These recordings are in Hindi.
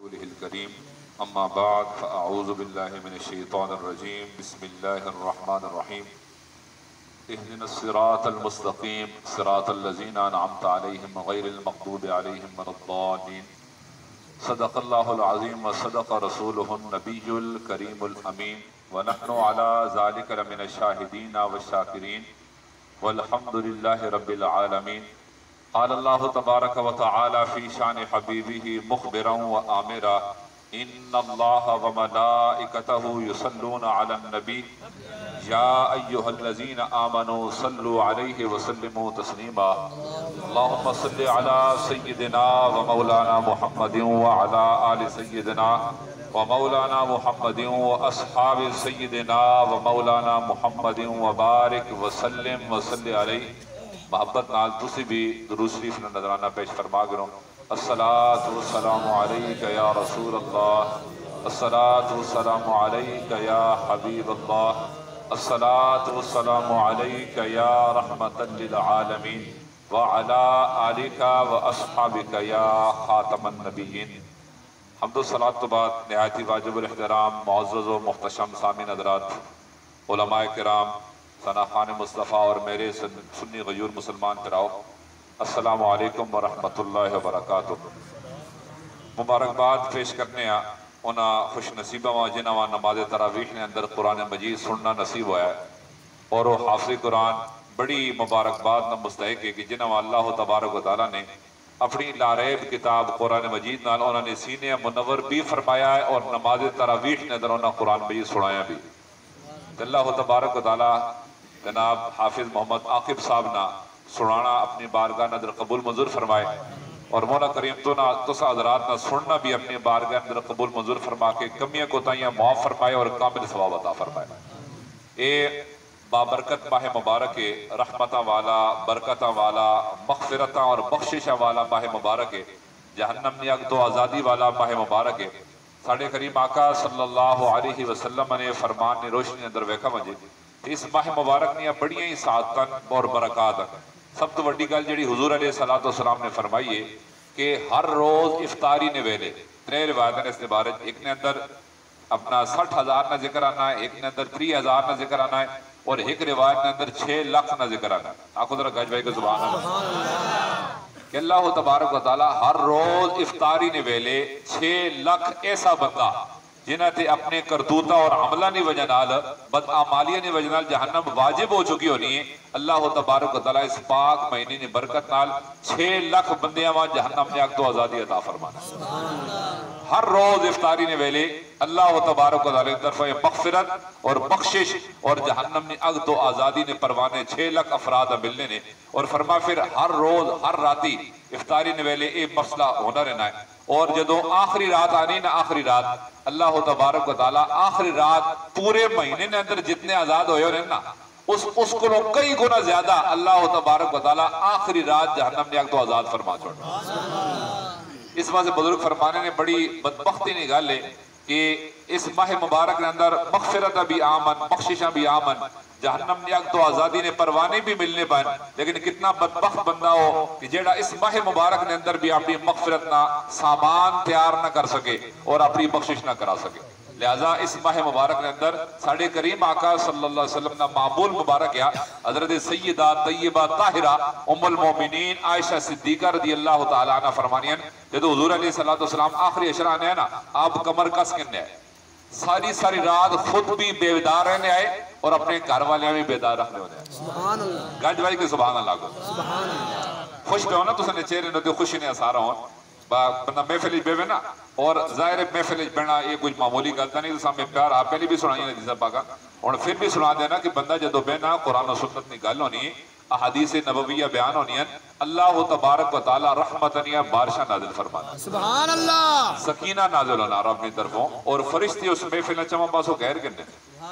रसूलिहिल करीम अम्मा बाद फ़अऊज़ु बिल्लाहि मिनश्शैतानिर रजीम बिस्मिल्लाहिर रहीम इहदिनस सिरातल मुस्तक़ीम सिरातल लज़ीना अनअमता अलैहिम गैरिल मग़दूबि अलैहिम वलद्दाल्लीन सदक़ल्लाहुल अज़ीम व सदक़ रसूलुहुन नबियुल करीमुल अमीन व नहनु अला ज़ालिका लमिनश शाहिदीन व शाकिरीन वल्हम्दुलिल्लाहि रब्बिल आलमीन। क़ाल अल्लाहु तबारक व तआला फ़ी शान हबीबिही मुख़बिरन व आमिरा इन्नल्लाहा व मलाइकतहु युसल्लूना अलन नबी या अय्युहल्लज़ीना आमनू सल्लु अलैहि व सल्लिमू तस्लीमा। अल्लाहुम्मा सल्लि अला सय्यिदिना व मौलाना मुहम्मदिन व अला आलि सय्यिदिना व मौलाना मुहम्मदिन व अस्हाबि सय्यिदिना व मौलाना मुहम्मदिन व बारिक व सल्लिम व सल्लि अलैहि। मोहब्बत नाल तुसी भी दुरूद शरीफ नजराना पेश फरमा करो। अस्सलातु वस्सलामु अलैका या रसूल अल्लाह, अस्सलातु वस्सलामु अलैका या हबीब अल्लाह, अस्सलातु वस्सलामु अलैका या रहमतल लिल आलमीन व अला आलिका व अस्हाबिका या खातमन नबिय्यीन। हम्दो सलात तो बाद निहायती वाजिबुल एहतराम मुअज़्ज़ज़ व मुहतशम सामीन हज़रात, उलमाए किराम, सना खान मुस्तफ़ा और मेरे सुन्नी गयूर मुसलमान कराओ, अस्सलामु अलैकुम व रहमतुल्लाहि व बरकातुहू। मुबारकबाद पेश करने उन्हां खुश नसीबा वा जिन्हां नमाज तरावीह ने अंदर कुरान मजीद सुनना नसीब होया है और वो हाफिज़ कुरान बड़ी मुबारकबाद न मुस्तहिक है कि जिन्हां अल्लाह तबारक व तआला ने अपनी लारैब किताब कुरान मजीद नाल उन्होंने सीने मुनव्वर भी फरमाया है और नमाज तरावीह ने अंदर उन्हां कुरान मजीद सुनाया भी। अल्लाह तबारक व तआला जनाब हाफिज मोहम्मद आकिब साहब ना सुनाना अपनी बारगाह नजर कबूल मंजूर फरमाए और मौला करीम तो ना तुसा हज़रात ना सुनना भी अपनी बारगाह नजर कबूल मंजूर फरमा के कमियां कोताहियां माफ फरमाए और कामिल सवाब अता फरमाए। ये बाबरकत माह मुबारक है, रहमता वाला, बरकता वाला, मग़फ़िरता और बख्शिशा वाला माह मुबारक है, जहन्नम ने अग तो आज़ादी वाला माह मुबारक है। साढ़े करीम आका सल्लल्लाहु अलैहि वसल्लम ने फरमान ने रोशनी अंदर वेखा मजे इस माह मुबारक ने बड़िया ही सादतन और बरकात। सब तो वड्डी गल जी हुजूर अलैहिस्सलातु वस्सलाम ने फरमाई है कि हर रोज इफ्तारी ने वेले त्रे रिवायत ने इस बारे, एक ने अंदर अपना 60,000 ना जिक्र आना है, एक ने अंदर 30,000 ना जिक्र आना है और एक रिवायत ने अंदर 6 लाख ना जिक्र आना है। आखो जरा गज भाई को सुभान अल्लाह कि अल्लाह तबारक व तआला हर रोज इफ्तारी ने वेले 6 लाख ऐसा बंदा जिन्हें ते अपने करतूता और अमला की वजह नाल बदआमालियां की वजह नाल जहन्नम वाजिब हो चुकी होनी है। अल्लाह तबारक व तआला इस पाक महीने की बरकत नाल 6 लाख बंदियां वा जहन्नम ने अग तो आजादी अता फरमाना। हर रोज इफ्तारी ने वेले अल्लाह तबारक व तआला की तरफ मग़फ़िरत और बख्शिश और जहन्नम ने अग तो आजादी ने परवाने 6 लाख अफराद मिलने ने और फरमा फिर हर रोज हर राती इफ्तारी ने वेले ये मसला होना रहना है और जदों आखिरी रात आनी ना आखिरी रात अल्लाह तबारक व तआला आखिरी रात पूरे महीने ने अंदर जितने आजाद होए हो ना उसको कई गुना ज्यादा अल्लाह तबारक व तआला आखिरी रात जहन्नम ने अग तो आजाद फरमा छोड़ा। इस वजह से बुजुर्ग फरमाने ने बड़ी बदबख्ती की गल है कि इस माह मुबारक के अंदर मग़फ़िरत भी आमन, बख्शिशा भी आमन, जहन्नम ने अग तो आजादी ने परवाने भी मिलने पाए, लेकिन कितना बदबख्त बंदा हो कि जेड़ा इस माह मुबारक के अंदर भी अपनी मग़फ़िरत ना सामान तैयार ना कर सके और अपनी बख्शिश ना करा सके। लिहाजा इस माह मुबारक के अंदर साढ़े करीम आका सल्लल्लाहु अलैहि वसल्लम ना मामूल मुबारक या हज़रत सय्यदा तय्यबा ताहिरा उम्मुल मोमिनीन आयशा सिद्दीक़ा रज़ियल्लाहु तआला अन्हा फरमानियन जदों हुज़ूर अलैहिस्सलातु वस्सलाम आखिरी अशरा ने ना आप कमर कस के सारी सारी रात खुद भी बेदार रहने आए और अपने घर वाले भी बेदार रखने होने। सुभान अल्लाह गज भाई के सुभान अल्लाह को सुभान अल्लाह खुश पे हो ना तुसने चेहरे ने खुशी ने सारा हो बंदा महफिल बेवे ना और जाहिर महफिल बहना ये कुछ मामूली गल नहीं। तो सामने प्यार आप पहले भी सुनाई ने जिस पाका और फिर भी सुना देना कि बंदा जदों बहना कुरान और सुन्नत की गल होनी अहादीस नबविया बयान होनी अल्लाह तबारक व तआला रहमतनिया बारिशा नाज़िल फरमाना, सुभान अल्लाह, सकीना नाज़िल होना रब की तरफों और फरिश्ते उस महफिल चमा पासों गैर करने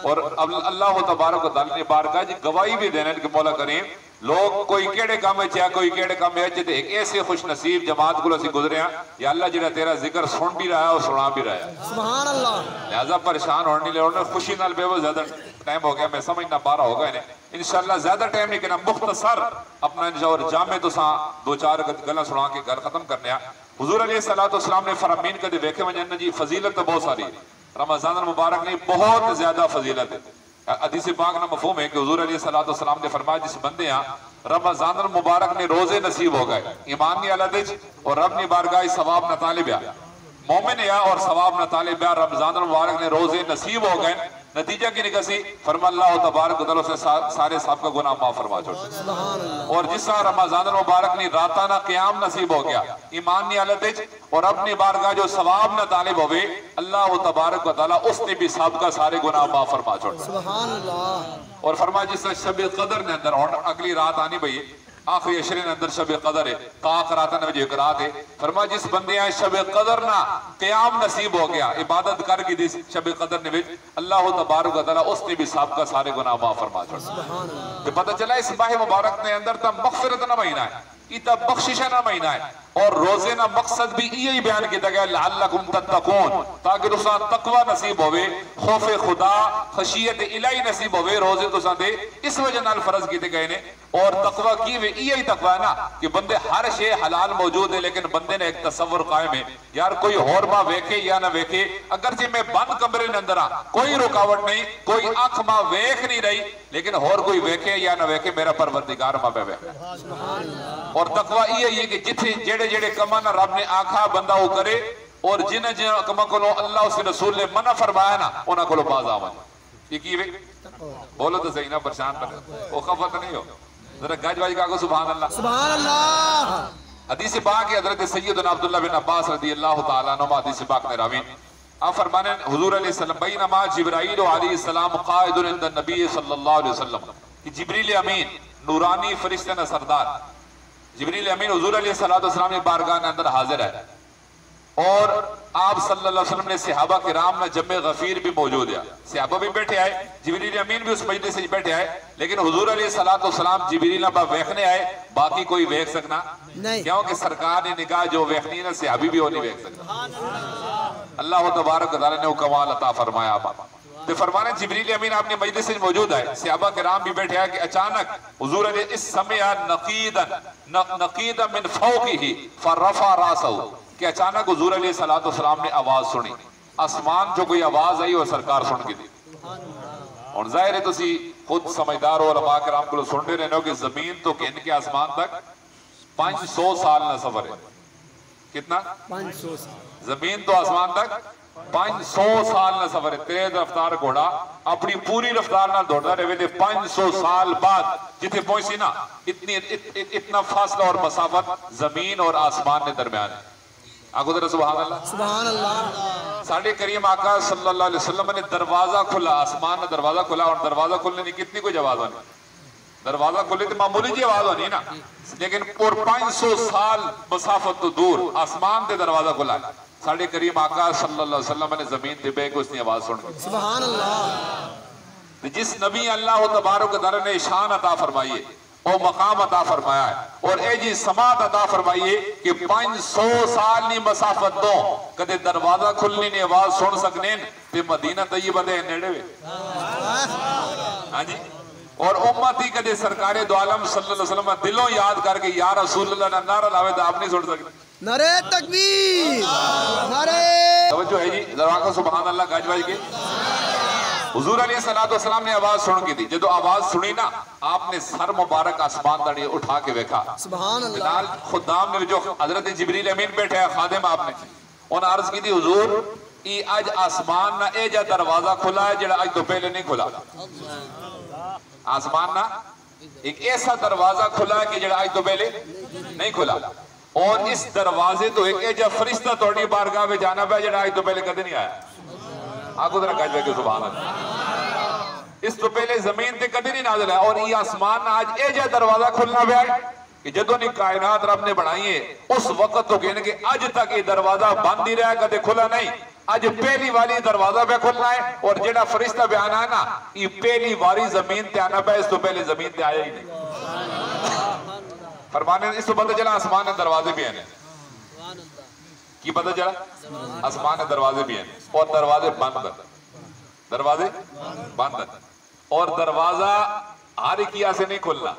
और अब अल्लाह तबारक व तआला ने बारगाह च गवाही भी देने कि मौला करीम लोग कोई केड़े काम है कोई केड़े काम है एक ऐसे खुश नसीब जमात को असीं गुजरे या अल्लाह जिहड़ा तेरा जिक्र सुन भी रहा है और सुना भी रहा है। सुभान अल्लाह। लिहाजा परेशान होने नहीं खुशी नाल बेवो ज्यादा टाइम हो गया मैं समझना 12 हो गए इंशाअल्लाह ज्यादा टाइम नहीं करना मुख्तसर अपना और जामे तो दो चार गल्लां सुना के गल खत्म करने हुजूर अलैहिस्सलाम ने फरमीन कदे वेखे वजन जी फजीलत तो बहुत सारी रमजान मुबारक ने बहुत ज्यादा फजीलत है। हदीस पाक ना मफहूम है कि हुजूर अलैहिस्सलाम ने फरमाया जिस बंदे रमजान मुबारक ने रोजे नसीब हो गए ईमान की हालत और रब ने बारगाह सवाब न तालिब मोमिन या और सवाब न तालिब रमजान मुबारक ने रोजे नसीब हो गए, नतीजा की निकसी फरमा अल्लाह तबारक व तआला से सारे साहब का गुनाह माफ फरमा छोड़। और जिस रमजान मुबारक ने राताना क़याम नसीब हो गया ईमान की हालत और अपनी बारगाह जो सवाब न तालिब होवे अल्लाह तबारक व तआला उसने भी साहब का सारे गुनाह माफ फरमा छोड़। और फरमा जिस शब कदर ने अंदर और अगली रात आनी भई आखिरी अशरे के अंदर शब कदर है ताक रातन वजह एक रात है। फरमा जिस बंदे शब कदर ना क़याम नसीब हो गया इबादत कर की दी शब कदर ने विच अल्लाह तबारक व तआला उसने भी साहब का सारे गुनाह माफ फरमा छोड़। तो पता चला इस माह मुबारक ने अंदर तब मग़फ़िरत ना महीना है इतना बख्शिशा ना महीना है और रोजे ना मकसद भी यही बयान किया गया लअल्लकुम तत्तकून ताकि तुसा तकवा नसीब होवे खौफे खुदा खशियत इलाही नसीब होवे। रोजे तुसा दे इस वजह नाल फर्ज किए गए ने और तकवा की वे यही तकवा है ना कि बंदे हर शे हलाल मौजूद है लेकिन बंदे ने एक तसव्वुर कायम है यार कोई और मां वेखे या ना वेखे अगरचे मैं बंद कमरे के अंदर कोई रुकावट नहीं कोई आंख मां वेख नहीं रही लेकिन और कोई वेखे या ना वेखे मेरा परवरदिगार मां पे और तकवा ये है कि जिथे जेड़े जेड़े कमा ना रब ने आखा बंदा वो करे और जिन जिन कमा को अल्लाह उसके रसूल ने मना फरमाया ना उन्हां को बाज आवन ये की वे बोलो तो सही ना परेशान कर वो खफत नहीं हो जरा गज वाज का सुभान अल्लाह सुभान अल्लाह। हदीस पाक है हजरत सैयदना अब्दुल्लाह बिन अब्बास रदियल्लाहु तआला अन्हु हदीस पाक में रावी आप फरमाने हुजूर अलैहि सल्लम बैनमा जिब्राईल अलैहि सलाम कायदुन इंद नबी सल्लल्लाहु अलैहि वसल्लम कि जिब्रील अमीन नूरानी फरिश्ता ना सरदार जिब्रील अमीन हुजूर अलैहिस्सलाम की बारगाह के अंदर हाजिर है और आप सल्लल्लाहु अलैहि वसल्लम ने सहाबा किराम में जम्मे गफीर भी मौजूद है सहाबा भी बैठे आए जिब्रील अमीन भी उस मजलिस से बैठे आए लेकिन हुजूर अलैहिस्सलाम जिब्रील ना वेखने आए बाकी कोई वेख सकना नहीं क्योंकि सरकार ने निगाह जो वेखनी ना सहाबी भी वो नहीं वेख सकता। अल्लाह तबारक व तआला ने कमाल अता फरमाया तो फरमाने जिब्रील अमीन आपने मजलिस में मौजूद है सहाबा किराम भी बैठे हैं कि अचानक हुजूर ने इस समय नकीदन मिन फौकिही फरफा रासहु कि अचानक हुजूर अलैहिस्सलाम ने आवाज सुनी आसमान जो कोई आवाज आई और सरकार सुन के दी और जाहिर है तुसी खुद समझदार हो उलमा किराम को सुनते रहने हो कि जमीन तो गिन के आसमान तक 500 साल ना सफर है कितना 500 जमीन तो आसमान तक 500 साल ना सफर है। तेज रफ्तार घोड़ा अपनी पूरी रफ्तार ना दौड़ता रहे 500 साल बाद जिथे पहुंची ना इतना फासला और मसाफत जमीन और आसमान के दरमियान है। आगो जरा सुभान अल्लाह सुभान अल्लाह। साढ़े करीम आका सल्लल्लाहु अलैहि वसल्लम ने दरवाजा खुला आसमान ने दरवाजा खुला और दरवाजा खुलने की कितनी कोई आवाज होनी दरवाजा खुले तो मामूली जी आवाज होनी ना लेकिन और 500 साल मसाफत तो दूर आसमान से दरवाजा खुला साढ़े करीम आका सल्लल्लाहु अलैहि वसल्लम ने जमीन पे बैठ के उसकी आवाज सुन सुभान अल्लाह। जिस नबी अल्लाह तबारक व तआला ने शान अता फरमाई है और मकाम अता फरमाया है और ए जी समात अता फरमाइए कि 500 साल नी मसाफत दो कदे दरवाजा खुलने ने आवाज सुन सकने ते मदीना तैयबा दे नेड़े वे हां जी और उम्मत ही कदे सरकारे दो आलम सल्लल्लाहु अलैहि वसल्लम दिलों याद करके या रसूल अल्लाह ना नारा लावे तो आप नहीं सुन सकते। नारे तकबीर नारे तवज्जो है जी जरा का सुभान अल्लाह गजवाई के हुजूर अलैहिस्सलाम ने आवाज सुन की थी जो आवाज सुनी ना आपने सर मुबारक आसमान तड़े उठा के देखा सुभान अल्लाह। खुदाम ने जो हजरत जिब्रील अमीन बैठे है खादिम आपने उन्हें अर्ज की थी हुजूर ई आज आसमान ना ए जा दरवाजा खुला है जेड़ा आज तो पहले नहीं खुला आसमान ना एक ऐसा दरवाजा खुला है कि जेड़ा आज तो पहले नहीं खुला और इस दरवाजे तो एक ऐसा फरिश्ता तोड़ी बारगाह में जाना पे जेड़ा आज तो पहले कदे नहीं आया आगो जरा गज के सुभान अल्लाह। इस तो पहले जमीन ते कदे नहीं नाज़िल है और ये आसमान आज ए जा दरवाजा खुलना पे कि जदों ने कायनात रब ने बनाई है उस वक्त तो कहने के आज तक ये दरवाजा बंद ही रहा कदे खुला नहीं आज पहली वाली दरवाजा पे खुलना है और जेड़ा फरिश्ता बयान है ना ये पहली वारी जमीन ते आना पे इस तो पहले जमीन ते आया ही नहीं फरमाने इस तो पता चला आसमान के दरवाजे भी हैं की पता चला आसमान के दरवाजे भी हैं और दरवाजे बंद और दरवाजा हर किया से नहीं खुलना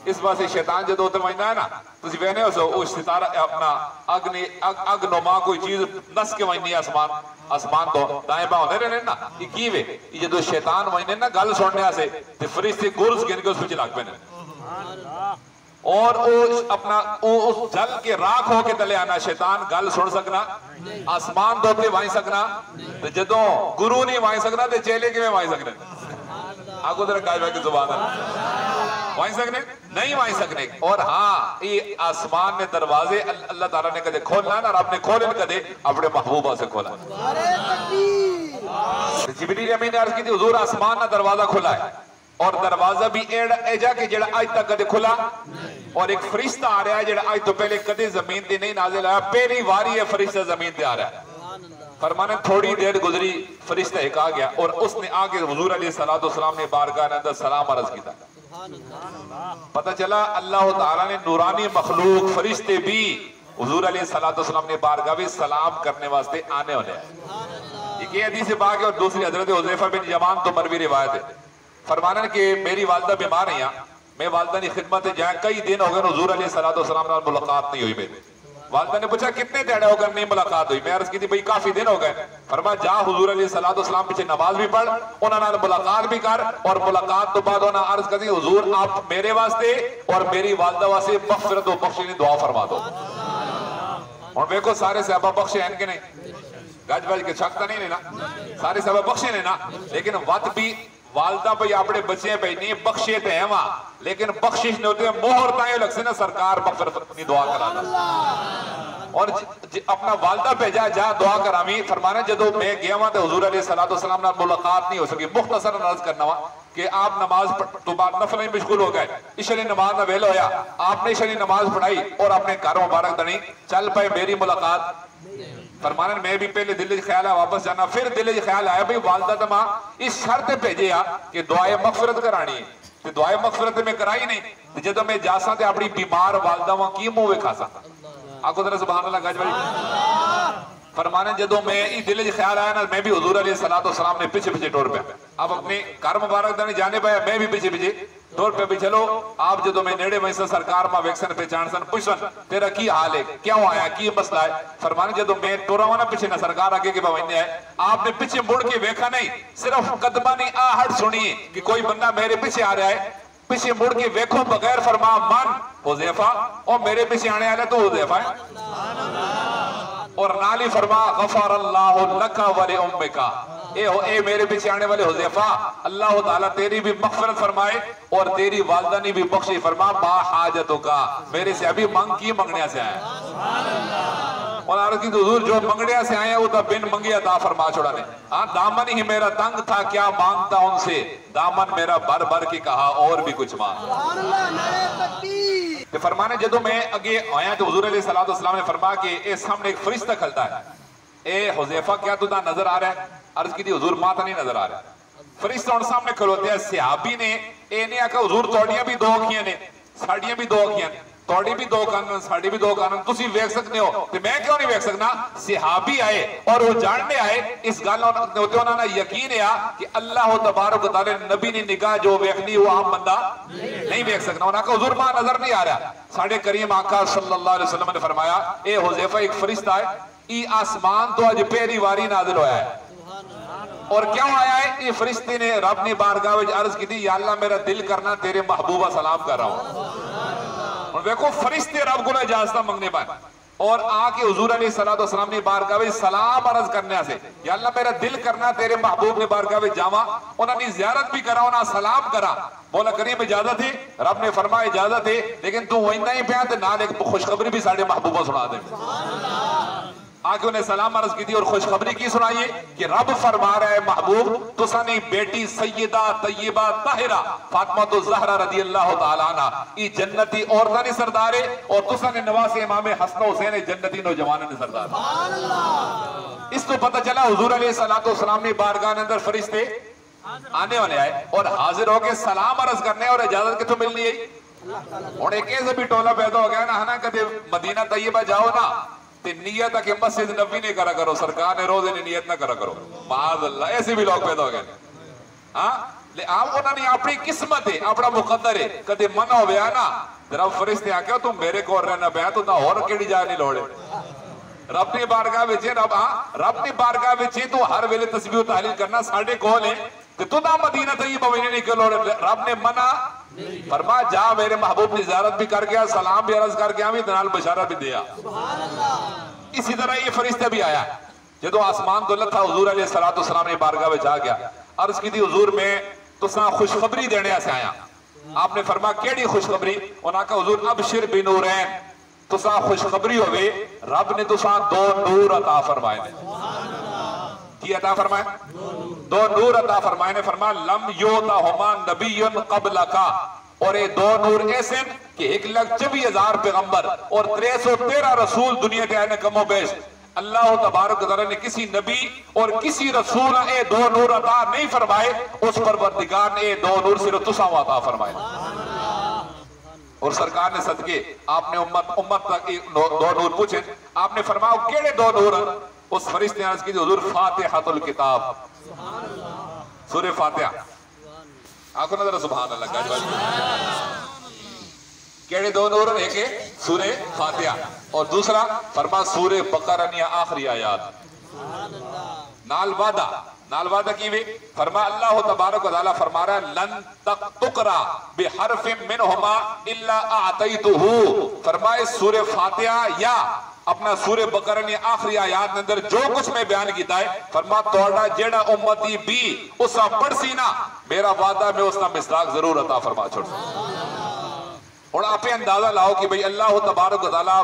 इस वास्ते शैतान जो उत्ते वजदा है ना, तुम वेने हो वो सितारा अपना अग नुमा कोई चीज नस के वजनी आसमान तो दाएं बाएं होते रहने ना, की वे जो शैतान वजने ना गल सुनने से ते फरिश्ते गुरस गिन के उस पिछे लग पे और अपना उस जल के राख होके तले आना। शैतान गल सुन सकना, आसमान तो वाई सकना, तो जदों गुरु नहीं वाई सकना तो चेले किवें वाई सकने? आगो तेरा काज भाई की जुबान वाई सकने नहीं वाई सकने। और हाँ, ये आसमान ने दरवाजे अल्लाह ताला ने कदे खोलना ना, रब ने खोले कदे अपने महबूबा से खोला। जिब्रील अमीन ने अर्ज की थी हुजूर आसमान ना दरवाजा खुला है और दरवाजा भी एजा के जेड़ा आज तक कदे खुला, और एक फरिश्ता आ रहा है जेड़ा आज तो पहले कदे जमीन पे नहीं नाजिल आया, पहली बारी है फरिश्ता जमीन पे आ रहा है। फरमाने थोड़ी देर गुजरी, फरिश्ता एक आ गया और उसने आके हुजूर अलैहिस्सलाम ने बारगाह के अंदर सलाम अर्ज किया। पता चला अल्लाह ताला ने नूरानी मखलूक फरिश्ते भी हुजूर अलैहिस्सलाम ने बारगाह में सलाम करने वास्ते आने वाले हैं। एक हदीस पाक है और दूसरी हजरत हुज़ैफा बिन यमान तो मरवी रिवायत है। फरमाने कि मेरी वालदा बीमार है, मैं वालदा की खिदमत जाए, कई दिन हो गए हुजूर अलैहिस्सलाम नाल मुलाकात नहीं हुई मेरी। वालदा ने पूछा कितने तेड़े हो गए नहीं मुलाकात हुई? मैं अर्ज की थी भाई काफी दिन हो गए। फरमा जा हुजूर अलैहिस्सलाम पीछे नमाज भी पढ़, उन्हां नाल मुलाकात भी कर, और मुलाकात तो बाद उन्हां अर्ज कर दी हुजूर आप मेरे वास्ते और मेरी वालदा वास्ते मगफिरत व बख्शिश की दुआ फरमा दो। हुण देखो सारे सहाबा बख्शे हैं कि नहीं? गज बज के शक तो नहीं लेना, सारे सहाबा बख्शे ने ना, लेकिन वत भी वालदा भाई अपने बच्चे पे नहीं बख्शे तो है वहां, लेकिन बख्शिश ने होते मोहर ताए लग से ना सरकार मगफिरत की दुआ कराना और अपना वालदा भेजा जा दुआ करावी। फरमाना जदों मैं गया वहां तो हुजूर अलैहिस्सलाम नाल मुलाकात नहीं हो सकी। मुख्तसर अर्ज करना वा कि आप नमाज तो बाद नफल में मशगूल हो गए, इशरी नमाज ना वेल होया, आपने इशरी नमाज पढ़ाई और अपने घर मुबारक दनी चल पाए मेरी मुलाकात। फरमाना मैं भी पहले दिल ख्याल है वापस जाना, फिर दिल ख्याल आया भाई वालदा तो मां इस शर्त भेजे आ कि दुआए मगफिरत करानी है, तो दुआए मगफिरत में कराई नहीं। जो मैं जासा ते अपनी बीमार वालदा वहां की मुंह वेखासा। आगो जरा सुभान अल्लाह गज भाई। फरमाने जदों मैं दिल ख्याल आया ना, मैं भी हुजूर अलैहिस्सलाम ने पीछे पीछे टोर पे, अब अपने घर मुबारक दाने जाने पाया, मैं भी पीछे पीछे टोर पे भी चलो। आप जदों मैं नेड़े वैसे सरकार मा वेक्सन पहचान सन पुछन तेरा की हाल है, क्यों आया, की मसला है? फरमाने जदों मैं टोरा वाना पीछे ना सरकार आगे के बवन्ने है, आपने पीछे मुड़ के देखा नहीं, सिर्फ कदमा ने आहट सुनी कि कोई बंदा मेरे पीछे आ रहा है, पीछे मुड़ के देखो बगैर फरमा मन हुज़ैफा और मेरे पीछे आने वाला तो हुज़ैफा है। और नाली फरमा गफर अल्लाहु लका व लि उम्मिका, ए मेरे पीछे आने वाले हुज़ैफा अल्लाह ताला तेरी भी मगफिरत फरमाए और तेरी वालदा ने भी बख्शी। फरमा बा हाजतों का, मेरे से अभी मांग की मंगने से आया और अर्ज़ की हुजूर जो मंगने से आए वो तो बिन मंगे अता फरमा छोड़ा ने। हाँ दामन ही मेरा तंग था क्या मांगता उनसे, दामन मेरा भर भर के कहा और भी कुछ मांग। तो फरमाने जदों मैं अगे आया तो हुजूर अलैहिस्सलाम ने फरमा के ए सामने एक फरिश्ता खलता है, ए हुज़ैफा क्या तुझे नजर आ रहा है? अर्ज की थी हुजूर माता नहीं नजर आ रहा। फरिश्ता उन सामने खलोते हैं, सहाबी ने ए ने आखा हुजूर तोड़ियां भी दो अखियां ने, साड़ियां भी दो अखियां, तोड़ी भी दो कान, साड़ी भी दो कान, तुसी वेख सकते हो तो मैं क्यों नहीं वेख सकना? सहाबी आए और वो जानने आए इस गल होते उन्होंने यकीन है कि अल्लाह तबारक व तआला नबी ने निगाह जो वेखनी वो आम बंदा नहीं वेख सकना। उन्होंने कहा हुजूर मां नजर नहीं आ रहा। साढ़े करीम आका सल्लल्लाहु अलैहि वसल्लम ने फरमाया ए हुज़ैफा एक फरिश्ता है, ई आसमान तो अज पहली वारी नाज़िल होया है। और क्यों आया है? ये फरिश्ते ने रब ने बारगाह में अर्ज की थी या अल्लाह मेरा दिल करना तेरे महबूबा सलाम कर रहा हूं। और देखो फरिश्ते रब को इजाजत मंगने पर और आके हुजूर अलैहिस्सलाम ने बारगाह में सलाम अर्ज करने से या अल्लाह मेरा दिल करना तेरे महबूब ने बारगाह में जावा, उन्होंने जियारत भी करा, उन्हें सलाम करा। बोला करीम इजाजत है? रब ने फरमाया इजाजत है, लेकिन तू वही नहीं पिया तो नाल एक खुशखबरी भी साढ़े महबूबा सुना दे। आके उन्हें सलाम अर्ज की थी और खुशखबरी की सुनाइए कि रब फरमा रहा है महबूब तुसानी बेटी सैयदा तय्यबा ताहिरा फातिमा तो ज़हरा रज़ी अल्लाह तआला अन्हा ई जन्नती औरतां ने सरदार है और तुसाने नवासे इमाम हसन हुसैन जन्नती नौजवान ने सरदार। सुभान अल्लाह। इस तो पता चला हुजूर अलैहिस्सलाम ने बारगाह के अंदर फरिश्ते आने वाले आए और हाजिर होके सलाम अर्ज करने और इजाजत कितों मिलनी है। और एक ऐसा भी टोला पैदा हो गया ना, है ना, कदे मदीना तय्यबा जाओ ना ते नियत है कि मस्जिद नबी ने करा करो, सरकार ने रोजे ने नियत ना करा करो, माज़अल्लाह, ऐसे भी लोग पैदा हो गए। हाँ उन्होंने अपनी किस्मत है, अपना मुकद्दर है, कदे मन हो गया ना रब फरिश्ते आके तू मेरे को रहना पाया तू ना और केड़ी जा नहीं लोड़े रब की बारगाह विच रब की बारगाह विच तू हर वेले तस्बीह तहलील करना साडे कोल है ते तू ना मदीना तय्यबा में नहीं निकलो रब ने मना फरमा जा मेरे महबूब की ज़ियारत भी कर गया सलाम भी अर्ज कर गया भी नाल बशारा भी दिया। इसी तरह ये फरिश्ता भी आया जो आसमान तो लथा हुजूर अलैहिस्सलातु वस्सलाम ने बारगाह में जा गया अर्ज की थी हुजूर में तुसा खुशखबरी देने से आया। आपने फरमा केड़ी खुशखबरी उन्हें कहा हुजूर अबशिर बिनूरैन तुसा खुशखबरी होवे रब ने तुसा दो नूर अता फरमाए ने की अता फरमाए दो नूर अता फरमाए ने फरमा लम युताहुमा नबिय्युन क़ब्लका और ये दो नूर ऐसे कि 1,24,000 पैगंबर और 313 रसूल दुनिया के आने कमो बेश अल्लाह तबारक तआला ने किसी नबी और किसी रसूल ए दो नूर अता नहीं फरमाए उस परवरदिगार ने दो नूर सिर्फ तुसा अता फरमाए। और सरकार ने सदके आपने उम्मत तक दो नूर पूछे आपने फरमाओ केड़े दो नूर उस फरिश्ते ने अर्ज की हुजूर फातिहतुल किताब सूरह फातिहा आंखों नजर सुभान अल्लाह केड़े दो नूर एक सूरह फातिहा और दूसरा फरमा सूरह बकरा या आखिरी आयत नाल वादा की वे फरमा अल्लाह तबारक व तआला फरमा रहा है लन तुकरा बिहरफिन मिनहुमा इल्ला आतैतुहु फरमाए सूरह फातिहा या अपना सूरह बकरा ने आखिरी आयत के अंदर जो कुछ मैं बयान किया है फरमा तोड़ा जेड़ा उम्मती भी उसका पढ़सी ना मेरा वादा में उसका मिसदाक जरूर अता फरमा छोड़। और आप अंदाजा लाओ कि भाई अल्लाह तबारक व तआला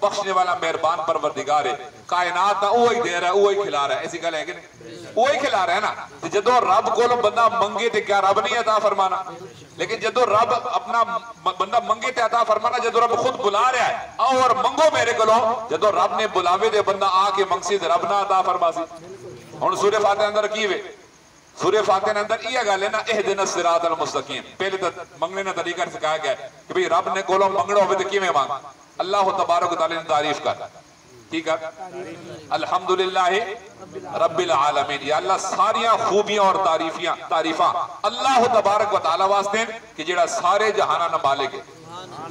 बख्शने वाला मेहरबान परवरदिगार है कायनात का वही दे रहा है वही खिला रहा है ऐसी गल है कि नहीं वही खिला रहा है ना जो रब को बंदा मंगे तो क्या रब नहीं अता फरमाना लेकिन जो रब अपना बंदा मंगे तो अता फरमाना जो रब खुद बुला रहा है आओ और मंगो मेरे को जो रब ने बुलावे दे बंदा आके मंगसी रब ना अता फरमासी। हुण सूरह फातिहा अंदर की वे सूरह फातिहा के अंदर यह गल है ना इहदिनस सिरातल मुस्तकीम पहले तो मंगने का तरीका सिखाया गया है कि भाई रब ने कोलों मंगना हो तो किवें मांग अल्लाह तबारक व तआला ने तारीफ कर ठीक है अल्हम्दुलिल्लाह रब्बिल आलमीन या अल्लाह सारियां खूबियां और तारीफा अल्लाह तबारक व तआला वास्ते कि जेड़ा सारे जहाना न मालिक है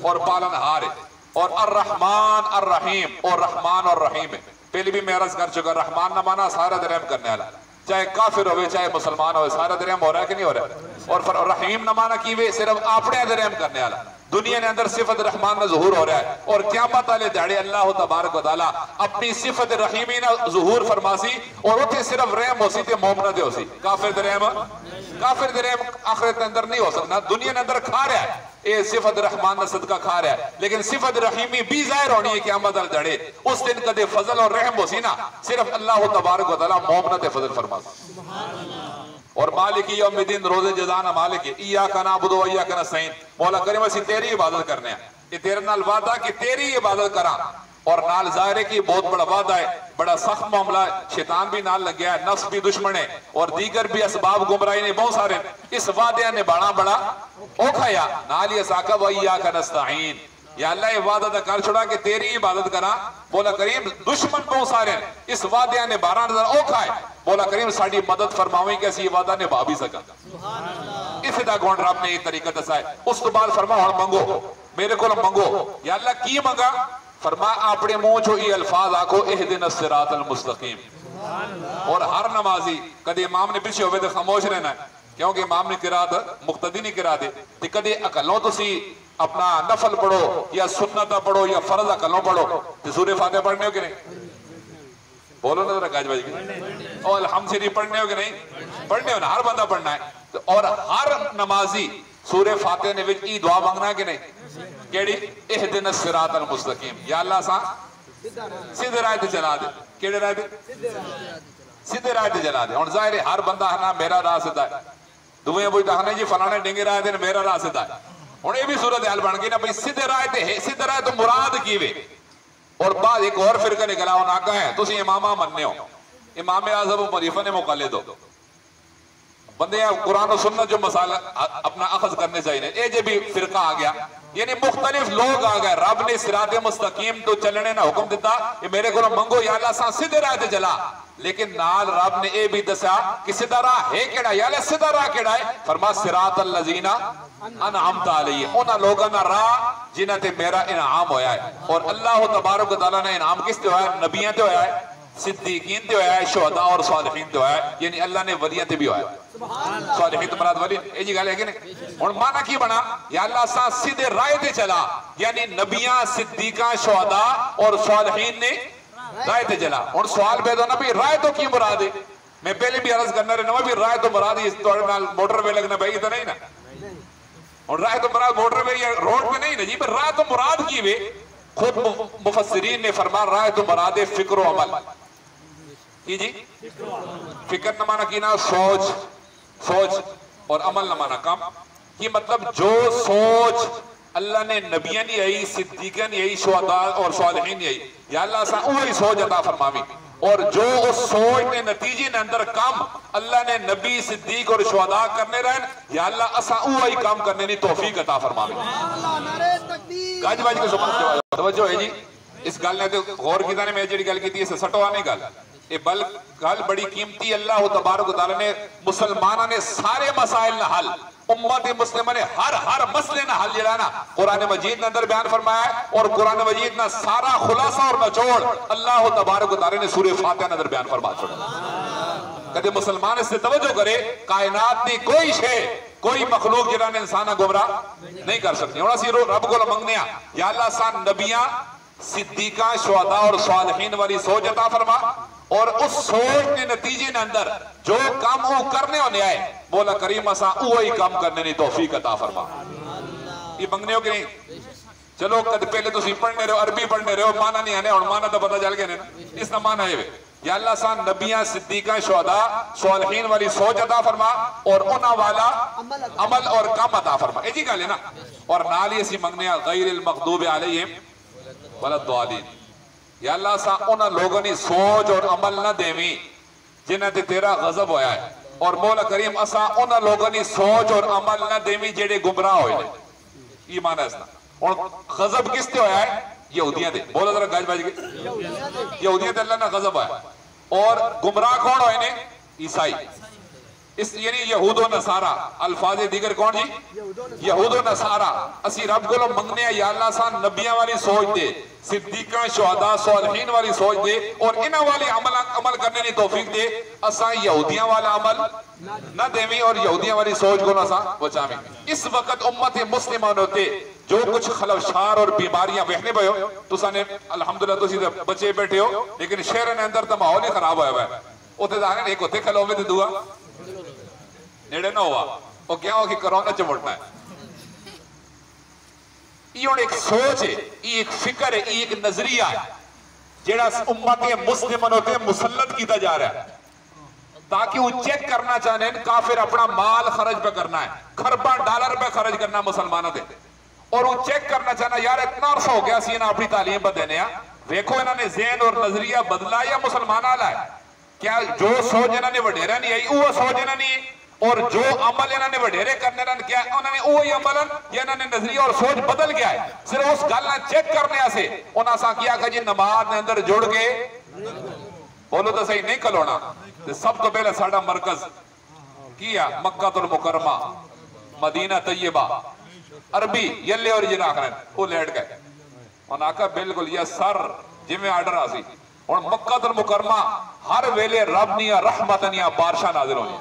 और पालनहार है और अर्रहमान अर्रहीम और रहमान और रहीम है। पहले भी मैं अर्ज कर चुका रहमान न माना सारा रहम करने वाला चाहे काफिर हो चाहे मुसलमान हो सारा रहम हो रहा है कि नहीं हो रहा और रहीम न माना की वे सिर्फ अपने रहम करने वाला दुनिया के अंदर सिफत रहमान में ज़हूर हो रहा है और क़यामत वाले दिहाड़े अल्लाह तबारक व तआला अपनी सिफत रहीमी ना ज़हूर फरमासी और उथे सिर्फ रहम होसी ते मोमनत होसी काफिर दे रहम आखिरत के अंदर नहीं हो सकता दुनिया के अंदर खा रहा है ये सिफत रहमान का सदका खा रहा है लेकिन सिफत रहीमी भी जाहिर होनी है क़यामत वाले दिहाड़े उस दिन कदे फजल और रहम होसी ना सिर्फ अल्लाह तबारक व तआला मोमनत फजल फरमासी। और मालिक यौमिद्दीन रोजे जज़ाना मालिक इय्याका नअबुदु व इय्याका नस्तईन मौला करीम असीं तेरी इबादत करने ये तेरे नाल वादा कि तेरी इबादत करा और नाल ज़ाहिर है कि बहुत बड़ा वादा है बड़ा सख्त मामला है शैतान भी नाल लग गया है नफ्स भी दुश्मन है और दीगर भी असबाब गुमराही ने बहुत सारे इस वादे ने बड़ा औखा या नाल ही साका व इय्याका नस्तईन या अल्लाह ये वादा कर छोड़ा कि तेरी इबादत करा बोला करीम दुश्मन बहुत सारे इस वादे ने 12 नजर औखा है बोला करीम साड़ी मदद फरमावे कि असी वादा निभा भी सका इस गुण रब ने तरीका दसा है। उस तो बाद फरमा हुण मंगो मेरे को मंगो या अल्लाह की मंगा फरमा अपने मुंह चो ये अल्फाज आखो इहदिनस सिरातल मुस्तकीम और हर नमाजी कदे इमाम ने पीछे होवे तो खामोश रहना है क्योंकि इमाम ने किरात मुक्तदी नहीं करा दे ते कदे अकलों तुसी अपना नफल पढ़ो या सुन्नत पढ़ो या फर्ज अकलों पढ़ो तो सूरह फातिहा पढ़ने हो कि नहीं बोलो ना जरा गाज भाई और हम से नहीं पढ़ने हो कि नहीं पढ़ने हो ना हर बंदा पढ़ना है तो और हर नमाजी सूरह फातिहा ने विच ई दुआ मांगना कि नहीं केड़ी इहदिनस सिरातल मुस्तकीम या अल्लाह सा सीधे राह ते चला दे केड़े राह ते सीधे राह ते चला दे। हुण जाहिर है हर बंदा है ना मेरा राह सीधा है दुए बुझ दखने जी फलाने डेंगे राह ते मेरा राह सीधा है हुण ये भी सूरत हाल बन गई ना भाई सीधे राह ते है सीधे राह तो मुराद की वे और बाद एक और फिरका निकला उन्हें कहा है तुसी इमामा मनने हो इमाम आज़म मरीफा ने मुकाले दो बंदे कुरान और सुन्नत जो मसाला अपना अखज करने चाहिए ये जो भी फिरका आ गया यानी मुख्तलिफ लोग आ गए। रब ने सिराते मुस्तकीम तो चलने ना हुक्म दिता कि मेरे को मंगो या अल्लाह सा सीधे राह ते चला, लेकिन नाल रब ने यह भी दसा कि सीधा राह है केड़ा या अल्लाह सीधा राह केड़ा है। फरमा सिरातल लजीना अनअमत अलैहिम, उन्हां लोगां दा राह जिन्हां ते मेरा इनाम होया है। और अल्लाह तबारक व तआला ने इनाम किस ते होया है? नबियां ते होया है, सिद्दीकीन ते होया है, शुहदा और सालिहीन ते होया है। यानी अल्लाह ने वलियां ते भी होया है। सालिहीन तो मुराद वली ए जी गल है कि नहीं। हुन माना की बना या अल्लाह सा सीधे राह ते चला, यानी नबियां सिद्दीका शुहदा और सालिहीन ने राह ते चला। हुन सवाल पैदा होना भी राह तो की मुराद है? मैं पहले भी अर्ज करना रहना भी राह तो मुराद इस तोड़े नाल मोटरवे लगना भाई तो नहीं ना। और राह तो मुराद मोटरवे या रोड पे नहीं ना जी, पर राह तो मुराद की वे खुद मुफस्सिरीन ने फरमा राह तो मुराद है फिक्र और अमल की जी। फिक्र न माना की ना सोच, सोच और अमल न माना काम की। मतलब जो सोच अल्लाह ने नबियां नहीं आई, सिद्दीक़न नहीं आई, शुहदा और सालिहीन नहीं आई, या अल्लाह सा वही सोच अता फरमावी। और जो उस सोच ने नतीजे ने अंदर काम अल्लाह ने नबी सिद्दीक और शुहदा करने रहन, या अल्लाह असा वही काम करने की तौफीक अता फरमावे। गज बज के सुभान तवज्जो है जी। इस गल ने तो गौर किया ने मैं जी गल की सटवा नहीं गल ये बल गल बड़ी कीमती। अल्लाह तबारक व तआला ने मुसलमाना ने सारे मसाइल ना हल, उम्मत मुस्लिमा ने हर मसले ना हल जड़ा ना कुरान मजीद ने अंदर बयान फरमाया है। और कुरान मजीद ना सारा खुलासा और निचोड़ अल्लाह तबारक व तआला ने सूरह फातिहा अंदर बयान फरमा छोड़ा। कदे मुसलमान इससे तवज्जो करे, कायनात दी कोई शे कोई मखलूक जिहड़ा ने इंसान गुमराह नहीं कर सकती। हुण असीं रब कोल मंगने आ या अल्लाह सा नबियां सिद्दीका शुहदा और सालिहीन वाली सोच अता फरमा। और उस सोच के नतीजे ने अंदर जो काम वो करने होने आए मौला करीम असा वही काम करने की तौफीक अता फरमा। ये मंगने हो कि नहीं? चलो कद पहले तुम पढ़ने रहो, अरबी पढ़ने रहो, माना नहीं आने, और माना तो पता चल गया ना। इसका माना है या अल्लाह सा नबियां सिद्दीका शुहदा सालिहीन वाली सोच अता फरमा और उन्हां वाला अमल और काम अता फरमा। ये जी गल है ना। और नाल ही असीं मंगने गैरिल मग़दूबि अलैहिम वलद्दालिन, या अल्लाह सा उन्हां लोगों की सोच और अमल न देवी जिन्हां ते तेरा गजब होया है। और मौला करीम असा उन्हां लोगों की सोच और अमल न देवी जेड़े गुमराह होए ने। ये माना इसका। और गजब किस ते होया है? यहूदियां दे। बोलो जरा गज बज के। यहूदियां ते अल्लाह ना गजब होया। और गुमराह कौन होए ने? ईसाई। इस यानी यहूद व नसारा अल्फाज दीगर कौन जी? यहूद व नसारा। असी रब को मंगने या अल्लाह सा नबियां वाली सोच दे, सिद्दीका शुहदा सालिहीन वाली सोच दे और इन्हां वाले अमल करने की तौफीक दे। असा यहूदियां वाला अमल न देवी और यहूदियां वाली सोच को असा बचावे। इस वक्त उम्मत मुस्लिमान होते जो कुछ खलफशार और बीमारियां वेखने पे हो तुसा ने अल्हम्दुलिल्लाह तुसी ते बचे बैठे हो, लेकिन शहर ने अंदर तो माहौल ही खराब होया है। उत्थे जाने एक उत्थे खलोवे ते दुआ नेड़े ना हुआ वो क्या हो कि कोरोना च मुड़ना है। ये एक सोच है, ये एक फिक्र है, ये एक नजरिया है जेड़ा उम्मत मुस्लिमान होते मुसल्लत किया जा रहा है ताकि वो चेक करना चाहते हैं काफिर अपना माल खर्च पे करना है, खरबा डॉलर पे खर्च करना मुसलमानों दे। और वो चेक करना चाहना यार इतना अर्सा हो गया सी ना अपनी तालीम बदलने वेखो इन्होंने ज़हन और नजरिया बदला या मुसलमान वाला है क्या? जो सोच इन्होंने वडेरा नहीं आई वो सोच इन्होंने, और जो अमल इन्होंने वडेरे करने क्या उन्होंने वही अमल या इन्होंने नजरिया और सोच बदल गया है। सिर्फ उस गल चेक करने से उन्हें सा किया कि जी नमाज के अंदर जुड़ के बोलो तो सही नहीं कलोना। सब तो पहले साडा मरकज किया मक्कातुल मुकर्रमा मदीना तैयबा अरबी यले और जिना वो लेट गए उन्हें आखा बिल्कुल ये सर जिम्मे आर्डर आ सी हुण मक्कातुल मुकर्रमा हर वेले रब निया रहमत निया बारिशां नाज़िल होनी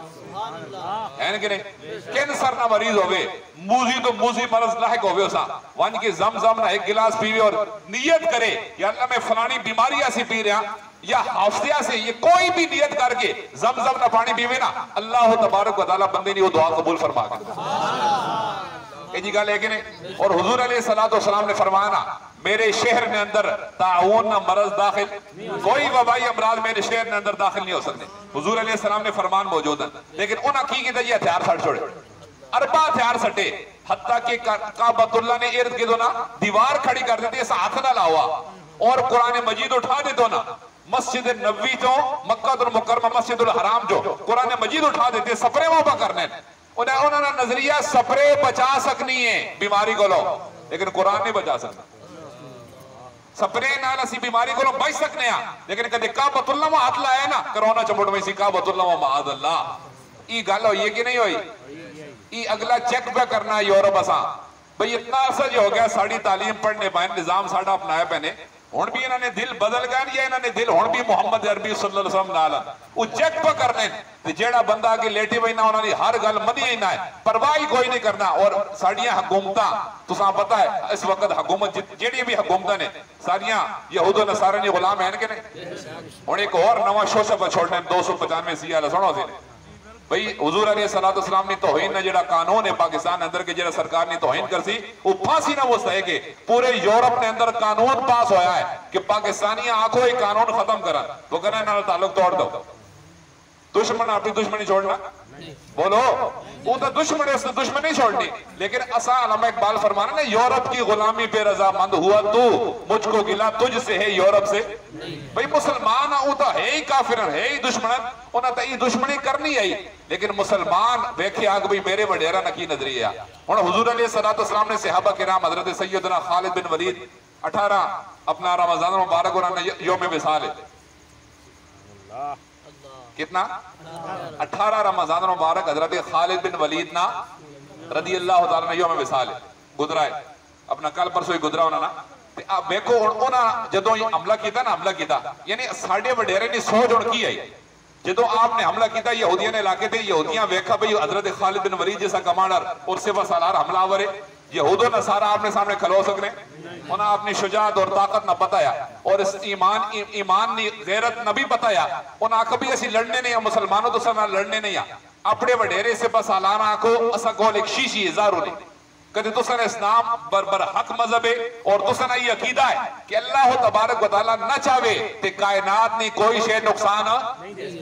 है कि नहीं? कैंसर ना मरीज होवे मूजी तो मूजी मरज लायक होवे उसा वन के जमजम ना एक गिलास पीवे और नियत करे या अल्लाह मैं फलानी बीमारी ऐसी पी रहा या हाफिया से ये कोई भी नियत करके जमजम ना पानी पीवे ना अल्लाह तबारक व तआला बंदे ने वो दुआ कबूल फरमा के जी गल है कि नहीं? और हुजूर अलैहिस्सलातु वस्सलाम ने फरमाया ना मेरे शहर के अंदर ताउन ना मरज दाखिल कोई वबाई अमराज मेरे शहर के अंदर दाखिल नहीं हो सकते। हुजूर अलैहिस्सलाम ने फरमान मौजूद है, लेकिन उन्हें की किया जी हथियार सट छोड़े अरबा हथियार सटे हत्ता कि काबतुल्लाह ने इर्द गिर्द ना दीवार खड़ी कर देती है हाथ ना लावा और कुरान मजीद उठा दे दो ना मस्जिद नबवी तो मक्कातुल मुकर्रमा मस्जिदुल हराम जो कुरान मजीद उठा देते सफरे वहां पर करने उन्होंने नजरिया सफरे बचा सकनी है बीमारी को लो, लेकिन कुरान नहीं बचा सकता। सपने नाल असी बीमारी को बच सकने आ, लेकिन कदे काबतुल्लाह में हाथ लाया ना कोरोना चमुट में सी काबतुल्लाह में माद अल्लाह ई गल होई है कि नहीं होई? ई अगला चेक पे करना यूरोप असा भाई इतना असर हो गया साड़ी तालीम पढ़ने पाए निजाम साडा अपनाया पैने हुण भी इन्होंने दिल बदल गए या इन्होंने दिल हुण भी मोहम्मद अरबी सल्लल्लाहु अलैहि वसल्लम नाल वो चेक पे करने ते जेड़ा बंदा आगे लेटी वही ना उन्होंने हर गल मनी ही ना है परवाह ही कोई नहीं करना। और साड़ियां हुकूमतां तुसां पता है इस वक्त हुकूमत जेड़ी भी हुकूमतां ने सारियां यहूद और नसारा ने गुलाम हैं कि नहीं। हुण एक और नवा शोशा पर छोड़ने 295 सियाला सुनो सी भाई हुजूर अलैहिस्सलातु वस्सलाम ने तौहीन ना जेड़ा कानून है पाकिस्तान अंदर के जेड़ा सरकार ने तौहीन कर सी वो फांसी ना वो सहे के पूरे यूरोप ने अंदर कानून पास होया है कि पाकिस्तानी आंखों ही कानून खत्म करन वो कहना नाल ताल्लुक तोड़ दो। दुश्मन अपनी दुश्मनी छोड़ना बोलो वो तो दुश्मन है उसने दुश्मनी छोड़नी। लेकिन असा अल्लामा इकबाल फरमाना ना यूरोप की गुलामी पे रजामंद हुआ तू मुझको गिला तुझसे है यूरोप से। भाई मुसलमान वो तो है ही काफिर है ही दुश्मन उन्हें तो ये दुश्मनी करनी है लेकिन मुसलमान वेखे आग भाई मेरे वडेरा न की नजरिया। हुण हुजूर अलैहिस्सलातु वस्सलाम ने सहाबा किराम हजरत सैयदना खालिद बिन वलीद 18 अपना रमजान मुबारक उन्होंने यौम विसाल है कितना 18 रमजान मुबारक हजरत खालिद बिन वलीद ना रदी अल्लाह तआला ने यौम विसाल गुजरा है अपना कल परसों ही गुजरा उन्होंने ना ते आप देखो उन्होंने जदों हमला किया ना हमला किया यानी साडे वडेरे ने सोच हुण की आई जदों आपने हमला किया यहूदियों ने इलाके ते यहूदियां वेखा भाई हजरत खालिद बिन वलीद जैसा कमांडर और सिवा सालार हमलावर है यहूद और नसारा आपने सामने खलो सकने उन्हें अपनी शुजात और ताकत न बताया और इस ईमान नी गैरत न भी बताया उन्हें आख भी असी लड़ने नहीं मुसलमानों तो सब लड़ने नहीं अपने वडेरे से बस आलाना आखो असा कोल एक शीशी इजारो नहीं कदे तुसन इस्लाम बर हक मजहब है और तुसन ये अकीदा है कि अल्लाह तबारक व तआला न चाहे ते कायनात नी कोई शे नुकसान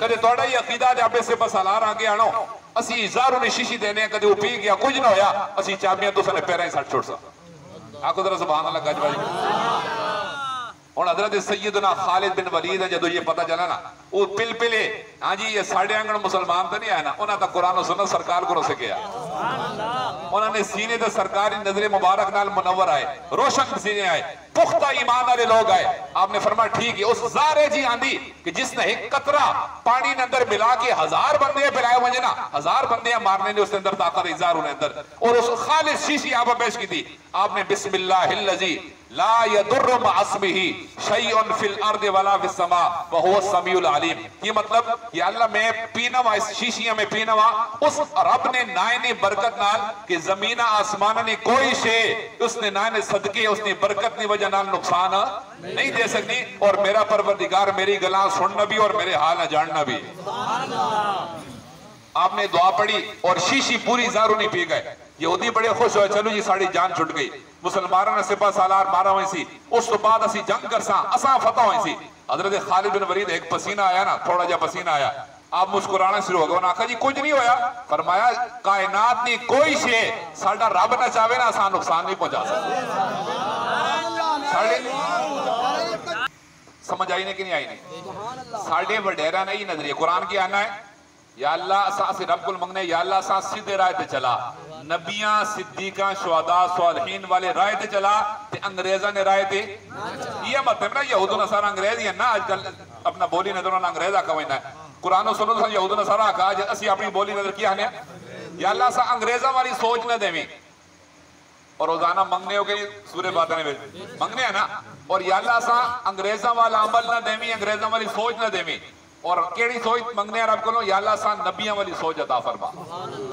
कदे तोड़ा ये अकीदा दे अपने से बस आलार आगे आनो असी इजारो ने शीशी देने कदे वो पी गया कुछ ना होया असी चाबियां तुसन पैरां सट छोड़ सा आखो जरा सुभान अल्लाह गजबाजी। और हजरत सैयदना खालिद बिन वलीद है जदों ये पता चला ना वो पिल हाँ जी ये साढ़े आंगन मुसलमान तो नहीं आया ना उन्होंने तो कुरान और सुन्नत सरकार को सिखया उन्होंने सीने तो सरकारी नजरे मुबारक नाल मुनव्वर आए रोशन सीने आए पुख्ता ईमान वाले लोग आए। आपने फरमाया ठीक है उस जारे जी आंधी कि जिसने एक कतरा पानी ने अंदर मिला के 1000 बंदे पिलाए वजे ना 1000 बंदे मारने ने उसके अंदर ताकत इजार होने अंदर और उस खालिद शीशी आप पेश की थी आपने बिस्मिल्लाहिल्लज़ी ला यदुर्रु मअस्मिही शैउन फिल अर्दि वला फिस समा व हुवा समीउल अलीम। ये मतलब या अल्लाह मैं पीनवा इस शीशियां में पीनवा उस रब ने नायने बरकत नाल कि जमीन आसमान ने कोई शे उसने नायने सदके उसने बरकत ने वजह नाल नुकसान नहीं दे सकती और मेरा परवरदिगार मेरी गला सुनना भी और मेरे हाल न जानना भी। आपने दुआ पढ़ी और शीशी पूरी जारू नहीं पी गए यहूदी बड़े खुश हुए चलो जी साड़ी जान छुट गई मुसलमानों ने सिपा सालार मारा हुई सी उस तो बाद असी जंग कर सा असा फतह हुई सी। हजरत खालिद बिन वलीद एक पसीना आया ना थोड़ा जा पसीना आया आप मुस्कुराना शुरू हो गए उन्होंने आखा जी कुछ नहीं होया फरमाया कायनात ने कोई शे साडा रब ना चाहे ना आसान नुकसान नहीं पहुंचा सकता। समझ आई ने कि नहीं आई नहीं साडे वडेरा ने ही नजरिया कुरान की आना है या अल्लाह असा से रब को मंगने या अल्लाह असा सीधे राह ते चला नबियां सिद्दीका शुहदा सालिहीन वाले राह ते चला ते अंग्रेजा ने राह ते ये मतलब ना यहूद नसारा अंग्रेज ही है ना आजकल अपना बोली नजर ना अंग्रेज आका वना है कुरान और सुन्नत यहूद नसारा आका आज असि अपनी बोली नजर किया ने या अल्लाह सा अंग्रेजा वाली सोच न देवी और रोजाना मंगने हो गई सूर्य बातने में मंगने है ना और या अल्लाह सा अंग्रेजा वाला अमल न देवी अंग्रेजा वाली सोच न देवी और केड़ी सोच मंगने रब को या अल्लाह सा नबियां वाली सोच अता फरमा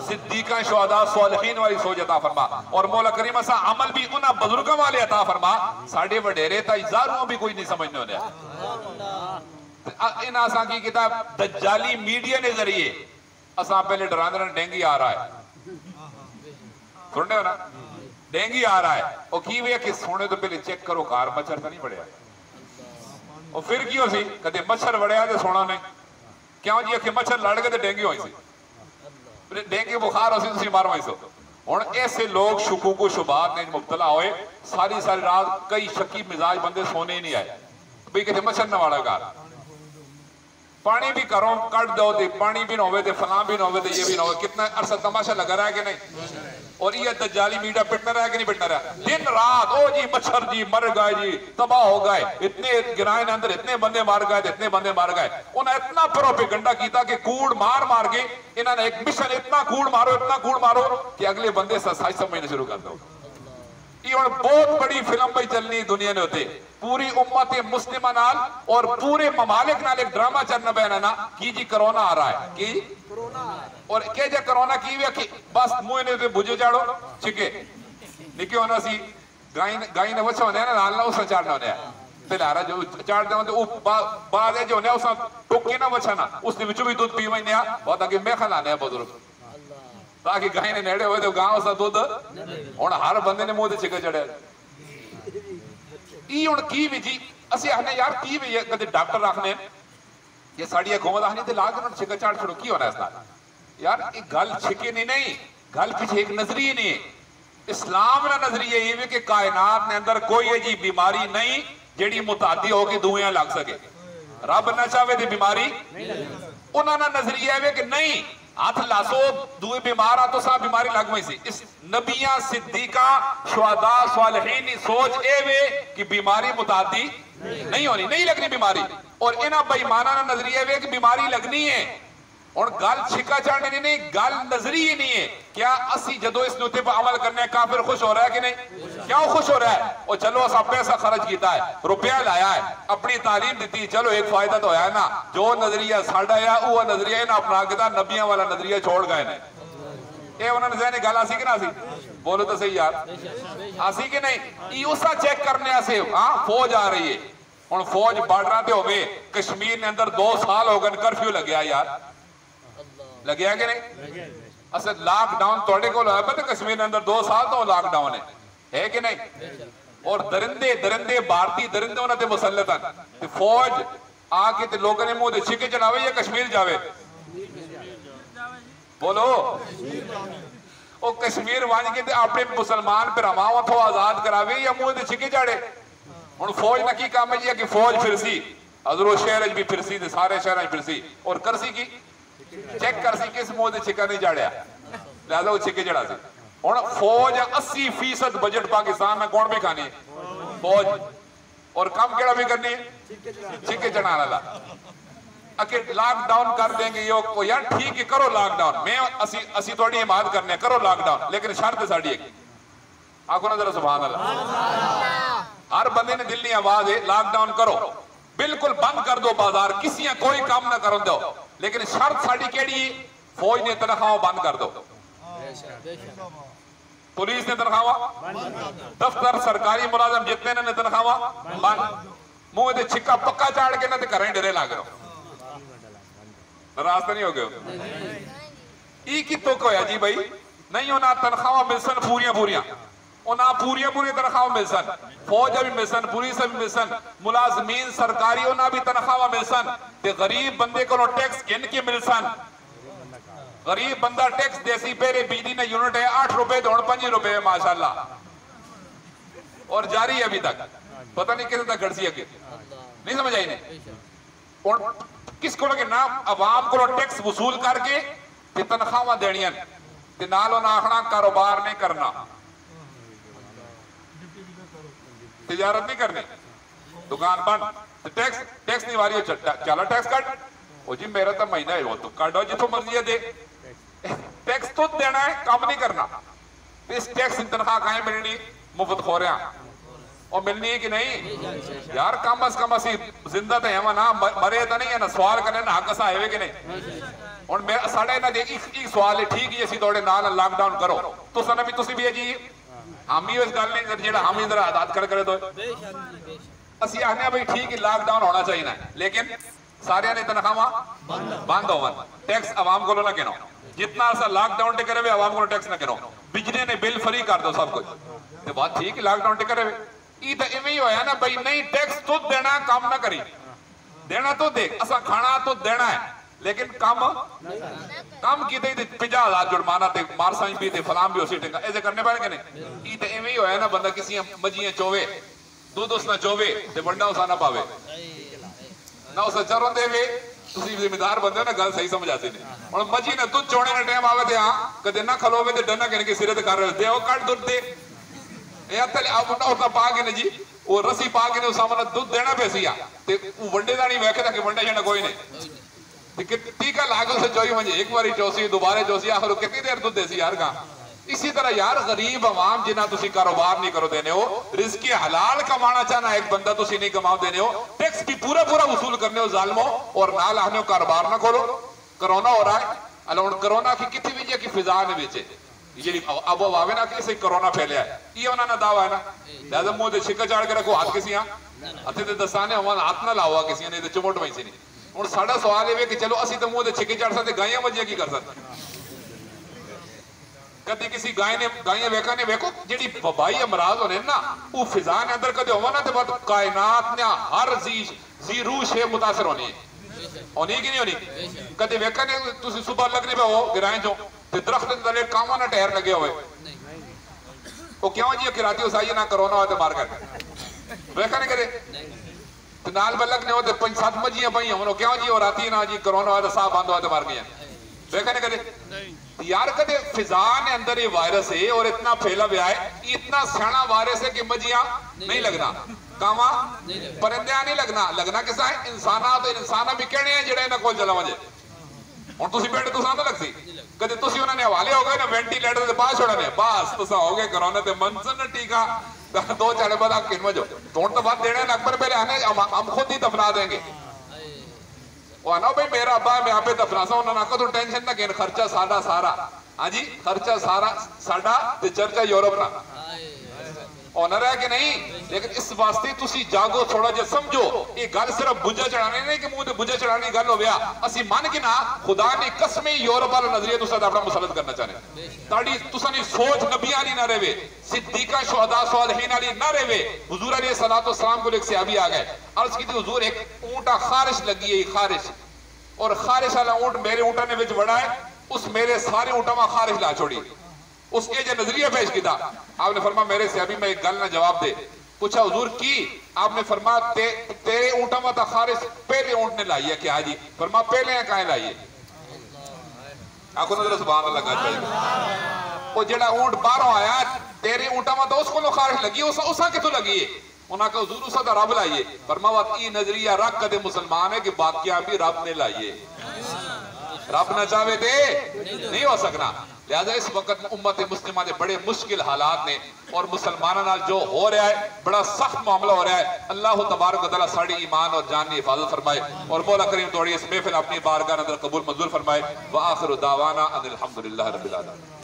सिद्दीका शुहदा सालिहीन वाली सोच अता फरमा और मौला करीम सा अमल भी उन्हां बुजुर्गां वाले अता फरमा साडे वडेरे ता इजारों भी कोई नहीं समझने होने इन असा की किताब दज्जाली मीडिया ने जरिए असा पहले डरांदे डेंगी आ रहा है सुनने हो ना डेंगी आ रहा है और की वे कि सोने तो पहले चेक करो कार मच्छर तो नहीं बढ़िया और फिर की सी कदे मच्छर वड़िया तो सोना नहीं क्यों जी कि मच्छर लड़ गए तो डेंगी हुई सी डेंगी बुखार हो सी मारो सो हुण ऐसे लोग शुकूक शुबात ने मुब्तला होए सारी सारी रात कई शकी मिजाज बंदे सोने ही नहीं आए भाई कितने मच्छर न वाड़ा घर पानी भी करो कट दो तो पानी भी ना होवे तो फलां भी ना होवे तो ये भी ना होवे। कितना अरसा तमाशा लगा रहा है कि नहीं। और ये दज्जाली मीडिया पिटना रहा है कि नहीं पिटना रहा। दिन रात ओ जी मच्छर जी मर गए जी तबाह हो गए, इतने गिराए ने अंदर इतने बंदे मार गए, इतने बंदे मार गए। उन्हें इतना प्रोपेगेंडा किया कि कूड़ मार मार के इन्होंने एक मिशन इतना कूड़ मारो कि अगले बंदे सच समझना शुरू कर दो। ये बहुत बड़ी फिल्म भाई चलनी दुनिया ने होते पूरी उम्मत मुस्लिमा नाल और पूरे ममालिक नाल एक ड्रामा चलना पैना ना कि जी कोरोना आ रहा है कि और क्या जे कोरोना की वे कि बस मुंह ने बुझे जाड़ो छिके निके होना सी गाय ने वछो ने नाल ना उस चाड़ना ने तेलारा जो चाड़दे होंदे ओ बाद जो ने उस टोके ना वछना उसने विच भी दूध पीवे ने बहुत आगे मैं खलाने बुजुर्ग ताकि गाय ने नेड़े होए तो गांव सा दूध हुन हर बंदे ने मुंह ते छिके चढ़े ई हुन की भी जी असि आने यार की भी कदे डॉक्टर रखने ये साड़ी हुकूमत आनी ते लाग उन्होंने छिके चाड़ छोड़ो की होना इसदा यार ये गल छिके नहीं गल पीछे एक नजरिए नहीं। इस्लाम का नजरिया ये कि कायनात ने अंदर कोई ऐसी बीमारी नहीं जेड़ी मुतादी होगी दुनिया लग सके। रब ना चाहे तो बीमारी उन्होंने नजरिया है कि नहीं हाथ लासो दुए बीमार तो सा बीमारी लग गई सी। इस नबिया सिद्दीका शुहदा सालिहीन की सोच ए वे कि बीमारी मुतादी नहीं होनी नहीं लगनी बीमारी और इन्हां बेईमाना का नजरिया वे कि बीमारी लगनी है। और गल छिका चाड़ने नहीं गल नजरिए नहीं है। क्या असी जदों इस नुते पर अमल करने काफिर खुश हो रहा है कि नहीं क्यों खुश हो रहा है। और चलो असा पैसा खर्च किया है रुपया लाया है अपनी तालीम दी चलो एक फायदा तो होया ना जो नजरिया साडा है वो नजरिया इन्हें अपना के नबियां वाला नजरिया छोड़ गए ने। ये उन्होंने जहने गल आसी कि ना आसी बोलो तो सही यार आसी कि नहीं। उसा चेक करने से हाँ फौज आ रही है हुन फौज बॉर्डर पे होवे कश्मीर ने अंदर 2 साल हो गए कर्फ्यू लग्या यार लग्या कि नहीं। असल लॉकडाउन थोड़े को पता कश्मीर के अंदर 2 साल तो लॉकडाउन है कि नहीं। और दरिंदे दरिंदे भारतीय दरिंदे उन्होंने मुसलत हैं फौज आके ते लोगों ने मुंह छिके चढ़ावे या कश्मीर जावे बोलो ओ कश्मीर वन के अपने मुसलमान भरावां उथों आजाद करावे या मुंह छिके चाड़े। हुन फौज ना की काम है कि फौज फिरसी हजरो शहर भी फिरसी ते सारे शहर फिरसी और करसी की चेक कर सी किस मुंह से छिका नहीं चाड़िया लिहाजा वो छिके चढ़ा सी। हुन फौज 80% बजट पाकिस्तान में कौन भी खानी फौज और काम केड़ा भी करनी छिके चढ़ाने वाला अके लॉकडाउन कर देंगे यो यार ठीक है करो लॉकडाउन मैं असी थोड़ी हिमायत करने करो लॉकडाउन लेकिन शर्त साड़ी एक आखो ना जरा सुभान अल्लाह। हर बंदे ने दिल की आवाज है लॉकडाउन करो बिल्कुल बंद कर दो बाजार किसी कोई काम ना कर दो लेकिन शर्त साड़ी केड़ी फौज ने तनख्वाह बंद कर दो पुलिस ने तनख्वाह दफ्तर सरकारी मुलाजम जितने ने तनख्वाह बंद मुंह से छिक्का पक्का चाड़ के ना घर डेरे ला करो नाराज तो नहीं हो गए ई की तो होया जी भाई नहीं होना तनख्वाह मिलसन पूरियां पूरियां पूरियां पूरी तनख्वाह मिलसन फौज भी मिलसन पुलिस भी मिलसन मुलाजमीन सरकारी उन्हें भी तनख्वाह मिलसन ते गरीब बंदे को टैक्स गिन के मिलसन। गरीब बंदा टैक्स देसी पहले बिजली ने यूनिट है 8 रुपए तो 5 रुपए है माशाल्लाह और जारी है अभी तक पता नहीं कितने तक घटसी है नहीं समझ आई नहीं। और किसको लगे ना अवाम को टैक्स वसूल करके तनख्वाह देनियां ते नाल उन्हें आखना कारोबार नहीं करना तिजारत नहीं करनी दुकान बंद टैक्स टैक्स नहीं वारी चला टैक्स कट ओ जी मेरा तो महीना है वो तो काटो जिथों मर्जी है दे टैक्स तो देना है काम नहीं करना इस टैक्स तनख्वाह कहीं मिलनी मुफ्त खो रहा और मिलनी है कि नहीं यार कम अज कम असी जिंदा तो है ना मरे तो नहीं है ना सवाल करने ना हक असा है कि नहीं। और मैं साढ़े ना एक सवाल है ठीक है असी थोड़े नाल लॉकडाउन करो तो सना भी तुसी भी है जी हम भी इस गल नहीं जेड़ा हम इधर आदात करे दो असी आने भाई ठीक है लॉकडाउन होना चाहिए ना लेकिन सारे ने तनख्वाह बंद हो टैक्स आवाम को ना गिनो जितना असा लॉकडाउन टे करे आवाम को टैक्स ना गिनो बिजली ने बिल फ्री कर दो सब कुछ तो बात ठीक है लॉकडाउन टे करे ई तो इवें ही होया ना भाई नहीं टैक्स तो देना काम ना करी देना तो दे असा खाना तो देना है लेकिन कम की 50,000 जुर्माना ते मार साई भी ते फलाम भी उसी टेका ऐसे करने पाए कि नहीं। ई ते एवें ही होया ना बंदा किसी मजियां चोवे दूध उसना चोवे ते बंडा उसा ना पावे ना उसा चरों देवे ਤੁਸੀਂ ਜ਼ਿੰਮੇਦਾਰ ਬੰਦੇ ਹੋ ਨਾ, ਗੱਲ ਸਹੀ ਸਮਝ ਆਤੀ ਨੇ। ਹੁਣ ਮੱਝੀ ਨੇ ਦੁੱਧ ਚੋਣੇ ਦਾ ਟਾਈਮ ਆਵੇ ਤੇ ਹਾਂ ਕਦੇ ਨਾ ਖਲੋਵੇ ਤੇ ਡੰਨਾ ਕਿਨ ਕੇ ਸਿਰੇ ਤੇ ਕਰ ਰਹੇ ਤੇ ਉਹ ਕੱਢ ਦੁੱਧ ਦੇ ਇਹ ਅੱਤਲ ਆ ਮੁੰਡਾ ਉਹਦਾ ਪਾ ਕੇ ਨੇ ਜੀ ਉਹ ਰਸੀ ਪਾ ਕੇ ਨੇ ਉਸ ਸਾਹਮਣੇ ਦੁੱਧ ਦੇਣਾ ਪੈਸੀਆ ਤੇ ਉਹ ਵੰਡੇ ਦਾ ਨਹੀਂ ਵੇਖਦਾ ਕਿ ਵੰਡਾ ਜਾਣਾ ਕੋਈ नहीं ਤੇ टीका लागो से चोई मुझे एक बारी चौसी दोबारा चौसी आखिर कितनी देर दुध देसी यार का। इसी तरह यार गरीब अवाम जिन्ना तुसी कारोबार नहीं करो देने हो, रिस्क हलाल कमाना चाहना एक बंदा तुसी नहीं कमाओ देने हो, टैक्स भी पूरा पूरा वसूल करने हो जालमो और नाल आने कारोबार ना खोलो। कोरोना हो रहा है अल्लाह कोरोना की कितनी भी की फिजा ने बेचे जी अब आवे ना कि कोरोना फैलिया है ये उन्होंने दावा है ना लिहाजा मुंह से छिक्का चाड़ के रखो हाथ किसी हथे ते दसाने हमारा हाथ ना लाओ किसी ने चुमट वहीं से नहीं। ਹੁਣ ਸਾਡਾ ਸਵਾਲ ਇਹ ਵੇ ਕਿ ਚਲੋ ਅਸੀਂ ਤਾਂ ਮੂੰਹ ਤੇ ਛਿੱਕੇ ਚੜ ਸਕਦੇ ਗਾਈਆਂ ਮੱਝੀਆਂ ਕੀ ਕਰ ਸਕਦੇ ਕਦੀ ਕਿਸੇ ਗਾਈਆਂ ਵੇਖਾਂ ਨੇ ਵੇਖੋ ਜਿਹੜੀ ਵਬਾਈ ਅਮਰਾਜ਼ ਹੋਣੇ ਨਾ ਉਹ ਫਿਜ਼ਾ ਦੇ ਅੰਦਰ ਕਦੇ ਹੋਵਾ ਨਾ ਤੇ ਬਾਤ ਕਾਇਨਾਤ ਨੇ ਹਰ ਜੀ ਰੂਹ ਸ਼ੇ ਮੁਤਾਸਰ ਹੋਣੀ ਹੈ ਹੋਣੀ ਕਿ ਨਹੀਂ ਹੋਣੀ ਕਦੇ ਵੇਖਾਂ ਨੇ ਤੁਸੀਂ ਸਵੇਰ ਲੱਗਨੇ ਪਏ ਹੋ ਗਿਰਾਏ ਚੋਂ ਤੇ ਦਰਖਤ ਦੇ ਥੱਲੇ ਕਾਵਾਂ ਨਾਲ ਟਾਇਰ ਲੱਗੇ ਹੋਏ ਉਹ ਕਿਉਂ ਜੀ ਕਿ ਰਾਤੀ ਉਸਾਈ ਨਾ ਕਰੋਨਾ ਹੋਏ ਤੇ ਮਾਰ ਕਰ ਵੇਖਾਂ ਨੇ ਕਦੇ नाल बलक ने होते 5-7 मजियां पई हमनो क्यों जी और आती ना जी कोरोना वाला साहब बंद हुआ तो मर गया देखा नहीं कदे यार कदे फिजा ने अंदर ये वायरस है और इतना फैला हुआ है इतना सियाना वायरस है कि मजियां नहीं लगना कावा परिंदे नहीं लगना किसा है इंसाना तो इंसाना भी कहने हैं जेड़े इन्हां कोल चला वजे हुण तुसी बैठे तुसां तो लगसी कदे तुसी उन्हां ने हवाले हो गए ना वेंटिलेटर दे पास छोड़ने बस तुसां हो गए कोरोना ते मनसन टीका 2-4 बाद आप किन मजो तोड़ तो बात देने अकबर पहले आने हम खुद ही दफना देंगे वो आना भाई मेरा अब्बा मैं यहाँ पे दफना सा उन्होंने आखा तो टेंशन ना कि खर्चा साडा सारा हाँ जी खर्चा सारा साडा ते चर्चा यूरोप ना ऑनर है कि नहीं लेकिन इस वास्ते तुसी जागो थोड़ा जिहा समझो ये गल सिर्फ बुझा चढ़ाने नहीं कि मुंह ते बुझा चढ़ाने गल हो गया असि मन के ना खुदा ने कसमें यूरोप वाला नजरिया तुसा अपना मुसलत करना चाहने ताड़ी तुसा नी सोच नबियां दी ना रहे सिद्दीका शुहदा सालिहीन वाली ना रहे। हुजूर अलैहिस्सलातु वस्सलाम को एक सहाबी आ गए अर्ज की थी हुजूर एक ऊंट खारिश लगी है खारिश और खारिश वाला ऊंट मेरे ऊंटा ने विच बड़ा है उस मेरे सारे ऊंटा में खारिश ला छोड़ी उसके जो नजरिया पेश किया आपने फरमा मेरे से अभी मैं एक गल ना जवाब दे पूछा हुजूर की आपने फरमा तेरे ऊंटा में तो खारिश पहले ऊंट ने लाई है क्या जी फरमा पहले कहा लाई है आखो नजर सुभान अल्लाह का वो जेड़ा ऊंट बाहरों आया तेरे ऊंटा में तो उसको खारिश लगी उसा कितों लगी है उन्होंने कहा हुजूर उसा तो रब लाइए फरमा ये नजरिया रख कदे मुसलमान है कि बाकियां भी रब ने लाइए रब ना चाहे दे नहीं हो सकना। लिहाजा इस वक्त उम्मत मुस्लिमा ने बड़े मुश्किल हालात ने और मुसलमानों नाल जो हो रहा है बड़ा सख्त मामला हो रहा है अल्लाह तबारक व तआला साड़ी ईमान और जान की हिफाजत फरमाए और मौला करीम तोड़ी इस महफिल अपनी बारगाह अंदर कबूल मंजूर फरमाए व आखिर दावाना अनिल हम्दुलिल्लाह रब्बिल आलमीन।